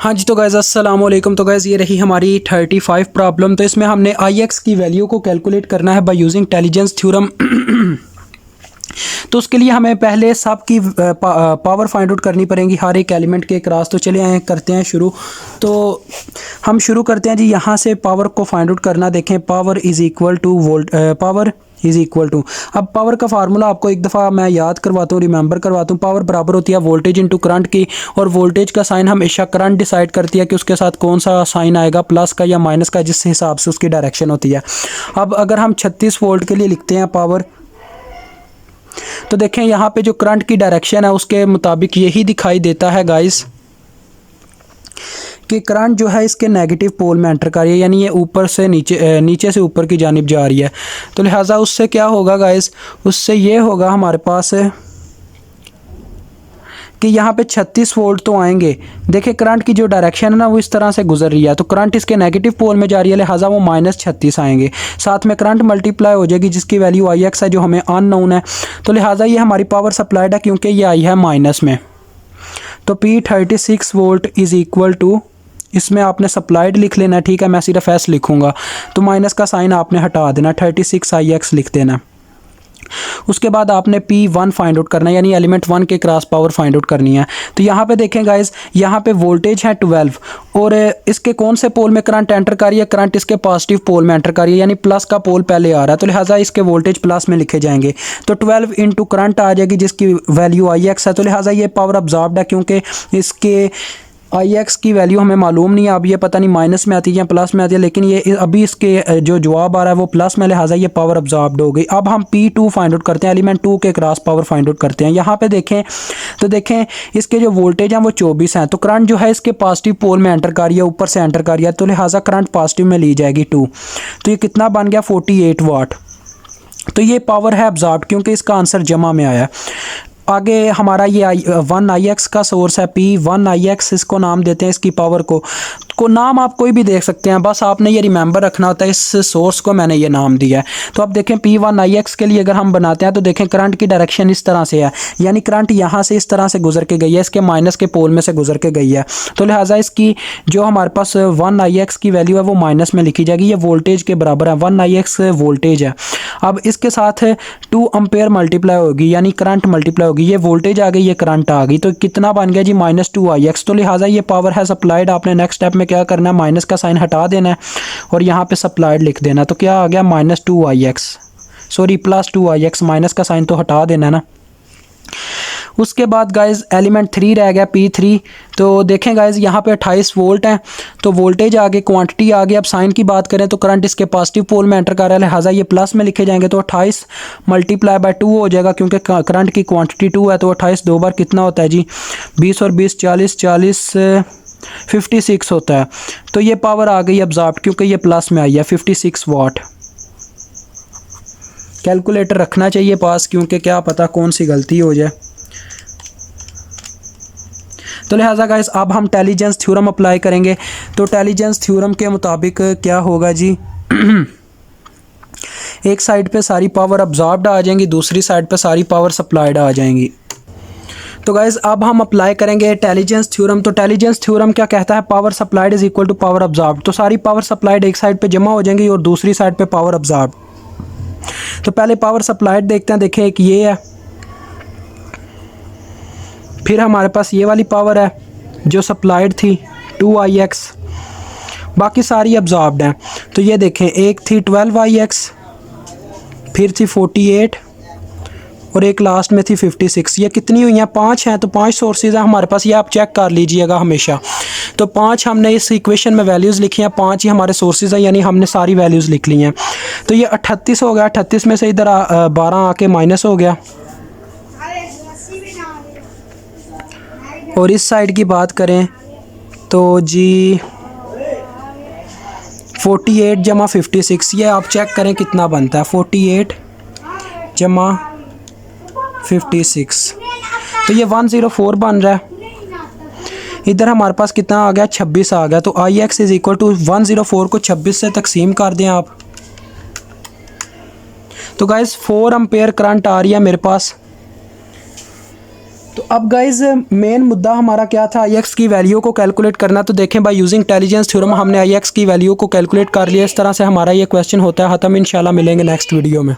हाँ जी, तो गाइज़ अस्सलाम वालेकुम। तो गाइज़ ये रही हमारी 35 प्रॉब्लम। तो इसमें हमने आई एक्स की वैल्यू को कैलकुलेट करना है बाय यूजिंग इंटेलिजेंस थ्योरम। तो उसके लिए हमें पहले सब की पावर फाइंड आउट करनी पड़ेगी हर एक एलिमेंट के क्रॉस। तो चले आए करते हैं शुरू। तो हम शुरू करते हैं जी, यहाँ से पावर को फाइंड आउट करना। देखें power is equal to volt, power is equal to, अब पावर का फार्मूला आपको एक दफ़ा मैं याद करवाता हूँ, रिमेंबर करवाता हूँ। पावर बराबर होती है वोल्टेज इंटू करंट की, और वोल्टेज का साइन हमेशा करंट डिसाइड करती है कि उसके साथ कौन सा साइन आएगा, प्लस का या माइनस का, जिस हिसाब से उसकी डायरेक्शन होती है। अब अगर हम 36 वोल्ट के लिए लिखते हैं पावर, तो देखें यहाँ पे जो करंट की डायरेक्शन है उसके मुताबिक यही दिखाई देता है गाइस कि करंट जो है इसके नेगेटिव पोल में एंटर कर रही है, यानी ये ऊपर से नीचे, नीचे से ऊपर की जानिब जा रही है। तो लिहाजा उससे क्या होगा गाइस, उससे ये होगा हमारे पास कि यहाँ पे 36 वोल्ट तो आएंगे। देखिए करंट की जो डायरेक्शन है ना वो इस तरह से गुजर रही है, तो करंट इसके नेगेटिव पोल में जा रही है, लिहाजा वो -36 आएंगे। साथ में करंट मल्टीप्लाई हो जाएगी जिसकी वैल्यू आई एक्स है, जो हमें अननोन है। तो लिहाजा ये हमारी पावर सप्लाइड है क्योंकि ये आई है माइनस में। तो P36 volt is equal to, इसमें आपने सप्लाइड लिख लेना, ठीक है, मैं सिर्फ एस लिखूंगा। तो माइनस का साइन आपने हटा देना, 36 IX लिख देना। उसके बाद आपने P1 फाइंड आउट करना है, यानी एलिमेंट 1 के क्रॉस पावर फाइंड आउट करनी है। तो यहाँ पे देखें गाइस, यहाँ पे वोल्टेज है 12, और इसके कौन से पोल में करंट एंटर कर रही है, करंट इसके पॉजिटिव पोल में एंटर कर रही है, यानी प्लस का पोल पहले आ रहा है, तो लिहाजा इसके वोल्टेज प्लस में लिखे जाएंगे। तो 12 इंटू करंट आ जाएगी जिसकी वैल्यू आई एक्स है। तो लिहाजा ये पावर अब्जॉर्ब्ड है क्योंकि इसके आई एक्स की वैल्यू हमें मालूम नहीं है। अब ये पता नहीं माइनस में आती है या प्लस में आती है, लेकिन ये अभी इसके जो जवाब आ रहा है वो प्लस में, लिहाजा ये पावर अब्जॉर्ब्ड हो गई। अब हम P2 फाइंड आउट करते हैं, एलिमेंट 2 के क्रॉस पावर फाइंड आउट करते हैं। यहाँ पे देखें तो देखें इसके जो वोल्टेज हैं वो 24 हैं, तो करंट जो है इसके पॉजिटिव पोल में एंटर कर रही है, ऊपर से एंटर कर रही है, तो लिहाजा करंट पॉजिटिव में ली जाएगी 2। तो ये कितना बन गया, 48 वाट। तो ये पावर है अब्जॉर्ब्ड क्योंकि इसका आंसर जमा में आया। आगे हमारा ये 1 IX का सोर्स है, P1 IX इसको नाम देते हैं, इसकी पावर को नाम आप कोई भी देख सकते हैं, बस आपने ये रिमेंबर रखना होता है, इस सोर्स को मैंने ये नाम दिया है। तो अब देखें P1 IX के लिए अगर हम बनाते हैं तो देखें करंट की डायरेक्शन इस तरह से है, यानी करंट यहाँ से इस तरह से गुजर के गई है, इसके माइनस के पोल में से गुजर के गई है। तो लिहाजा इसकी जो हमारे पास 1 IX की वैल्यू है वो माइनस में लिखी जाएगी, ये वोल्टेज के बराबर है, 1 IX वोल्टेज है। अब इसके साथ 2 एम्पेयर मल्टीप्लाई होगी, यानी करंट मल्टीप्लाई होगी, ये वोल्टेज आ गई, ये करंट आ गई, तो कितना बन गया जी, -2 IX। तो लिहाजा ये पावर है सप्लाइड। आपने नेक्स्ट स्टेप में क्या करना है, माइनस का साइन हटा देना है और यहाँ पे सप्लाइड लिख देना। तो क्या आ गया, -2 IX, सॉरी +2 IX, माइनस का साइन तो हटा देना है ना। उसके बाद गाइज एलिमेंट 3 रह गया, P3। तो देखें गाइज यहाँ पे 28 वोल्ट हैं, तो वोल्टेज आगे, क्वांटिटी आगे। अब साइन की बात करें तो करंट इसके पॉजिटिव पोल में एंटर कर रहा है, लिहाजा ये प्लस में लिखे जाएंगे। तो 28 मल्टीप्लाई बाय 2 हो जाएगा क्योंकि करंट की क्वांटिटी 2 है। तो 28 दो बार कितना होता है जी, 20 और 20 40, 56 होता है। तो ये पावर आ गई अब्जॉर्ब क्योंकि ये प्लस में आई है, 56 वाट। कैलकुलेटर रखना चाहिए पास क्योंकि क्या पता कौन सी गलती हो जाए। तो लिहाजा गाइस अब हम इंटेलिजेंस थ्योरम अप्लाई करेंगे। तो इंटेलिजेंस थ्योरम के मुताबिक क्या होगा जी, एक साइड पे सारी पावर अब्जॉर्ब्ड आ जाएंगी, दूसरी साइड पे सारी पावर सप्लाइड आ जाएंगी। तो गाइस अब हम अप्लाई करेंगे इंटेलिजेंस थ्योरम। तो इंटेलिजेंस थ्योरम क्या कहता है, power supplied is equal to power absorbed. तो सारी पावर सप्लाइड एक साइड पे जमा हो जाएंगी और दूसरी साइड पे पावर अब्जॉर्ब्ड। तो पहले पावर सप्लाइड देखते हैं। देखें एक ये है, फिर हमारे पास ये वाली पावर है जो सप्लाइड थी 2 IX, बाकी सारी अब्जॉर्ब्ड हैं। तो ये देखें एक थी 12 IX, फिर थी 48 और एक लास्ट में थी 56। ये कितनी हुई हैं, 5 हैं। तो 5 सोर्सेज हैं हमारे पास, ये आप चेक कर लीजिएगा हमेशा। तो 5 हमने इस इक्वेशन में वैल्यूज़ लिखी हैं, 5 ही हमारे सोर्सेज हैं, यानी हमने सारी वैल्यूज़ लिख ली हैं। तो ये 38 हो गया, 38 में से इधर 12 आके माइनस हो गया। और इस साइड की बात करें तो जी 48 जमा 56, ये आप चेक करें कितना बनता है, 48 जमा 56, तो ये 104 बन रहा है। इधर हमारे पास कितना आ गया, 26 आ गया। तो IX इज इक्वल टू 104 को 26 से तकसीम कर दें आप। तो गाइस 4 एम्पेयर करंट आ रही है मेरे पास, तो अब गाइज मेन मुद्दा हमारा क्या था, आई एक्स की वैल्यू को कैलकुलेट करना। तो देखें भाई यूजिंग इंटेलिजेंस थ्योरम हमने आई एक्स की वैल्यू को कैलकुलेट कर लिया। इस तरह से हमारा ये क्वेश्चन होता है ख़त्म। इंशाल्लाह मिलेंगे नेक्स्ट वीडियो में।